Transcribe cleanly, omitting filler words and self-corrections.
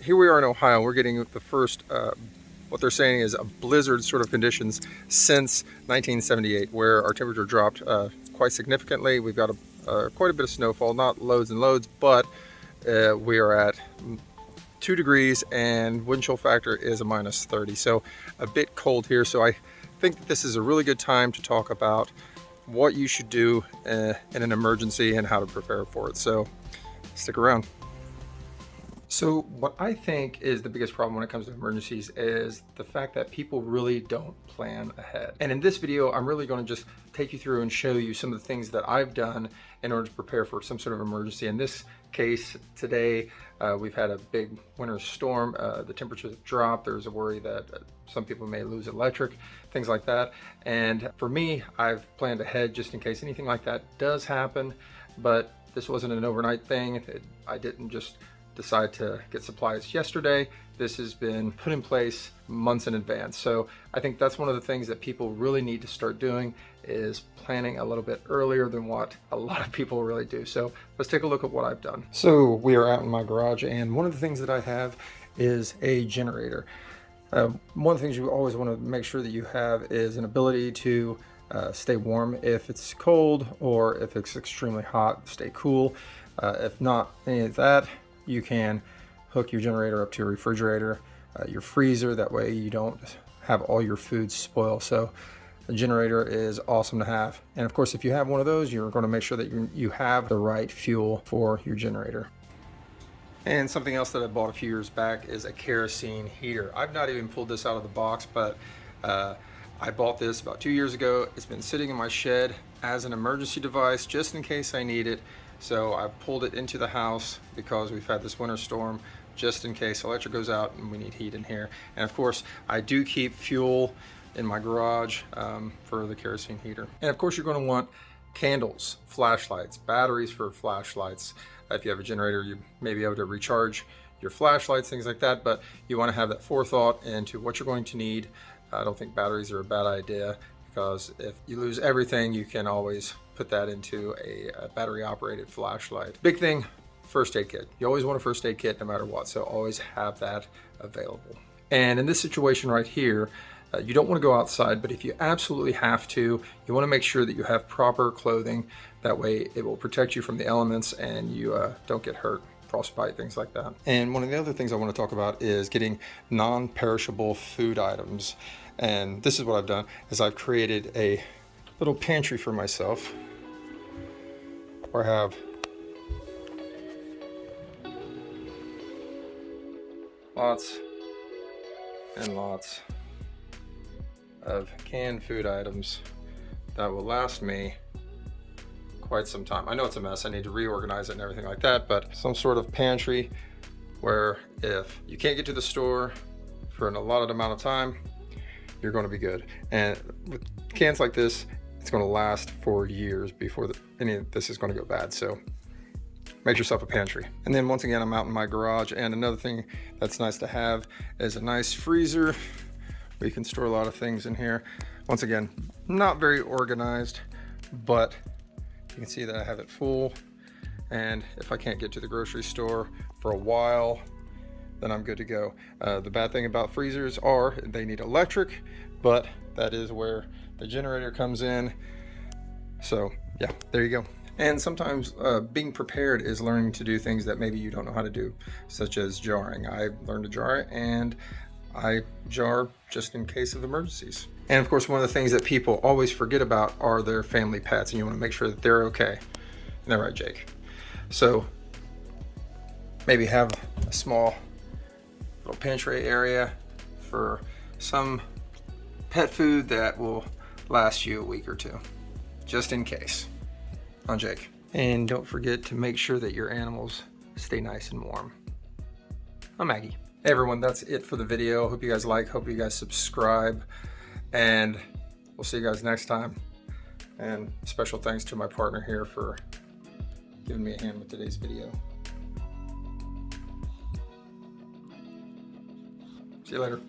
here we are in Ohio. We're getting the first, what they're saying is a blizzard sort of conditions since 1978, where our temperature dropped quite significantly. We've got quite a bit of snowfall, not loads and loads, but we are at 2 degrees and wind chill factor is a -30. So a bit cold here. So I think that this is a really good time to talk about what you should do in an emergency and how to prepare for it. So stick around. So what I think is the biggest problem when it comes to emergencies is the fact that people really don't plan ahead. And in this video, I'm really going to just take you through and show you some of the things that I've done in order to prepare for some sort of emergency. In this case, today, we've had a big winter storm. The temperatures have dropped. There's a worry that some people may lose electric, things like that. And for me, I've planned ahead just in case anything like that does happen. But this wasn't an overnight thing. I didn't just decide to get supplies yesterday. This has been put in place months in advance. So I think that's one of the things that people really need to start doing, is planning a little bit earlier than what a lot of people really do. So let's take a look at what I've done. So we are out in my garage, and one of the things that I have is a generator. One of the things you always want to make sure that you have is an ability to stay warm if it's cold, or if it's extremely hot, stay cool. If not any of that, you can hook your generator up to your refrigerator, your freezer. That way you don't have all your food spoil. So the generator is awesome to have. And of course, if you have one of those, you're going to make sure that you have the right fuel for your generator. And something else that I bought a few years back is a kerosene heater. I've not even pulled this out of the box, but I bought this about 2 years ago. It's been sitting in my shed as an emergency device just in case I need it. So I pulled it into the house because we've had this winter storm, just in case electric goes out and we need heat in here. And of course, I do keep fuel in my garage for the kerosene heater. And of course, you're going to want candles, flashlights, batteries for flashlights. If you have a generator, you may be able to recharge your flashlights, things like that, but you want to have that forethought into what you're going to need. I don't think batteries are a bad idea, because if you lose everything, you can always put that into a battery operated flashlight. Big thing, first aid kit. You always want a first aid kit no matter what, so always have that available. And in this situation right here, you don't want to go outside, but if you absolutely have to, you want to make sure that you have proper clothing. That way it will protect you from the elements and you don't get hurt, frostbite, things like that. And one of the other things I want to talk about is getting non-perishable food items. And this is what I've done, is I've created a little pantry for myself, where I have lots and lots of canned food items that will last me quite some time. I know it's a mess, I need to reorganize it and everything like that, but some sort of pantry where if you can't get to the store for an allotted amount of time, you're going to be good. And with cans like this, it's going to last for years before any of this is going to go bad. So make yourself a pantry. And then once again, I'm out in my garage, and another thing that's nice to have is a nice freezer where you can store a lot of things in here. Once again, not very organized, but you can see that I have it full. And if I can't get to the grocery store for a while, then I'm good to go. The bad thing about freezers are they need electric, but that is where the generator comes in. So yeah, there you go. And sometimes being prepared is learning to do things that maybe you don't know how to do, such as jarring. I learned to jar, and I jar just in case of emergencies. And of course, one of the things that people always forget about are their family pets, and you want to make sure that they're okay. Isn't that right, Jake? So maybe have a small little pantry area for some pet food that will last you a week or two, just in case. On Jake. And don't forget to make sure that your animals stay nice and warm. I'm Maggie. Hey everyone, that's it for the video. Hope you guys like, hope you guys subscribe, and we'll see you guys next time. And special thanks to my partner here for giving me a hand with today's video. See you later.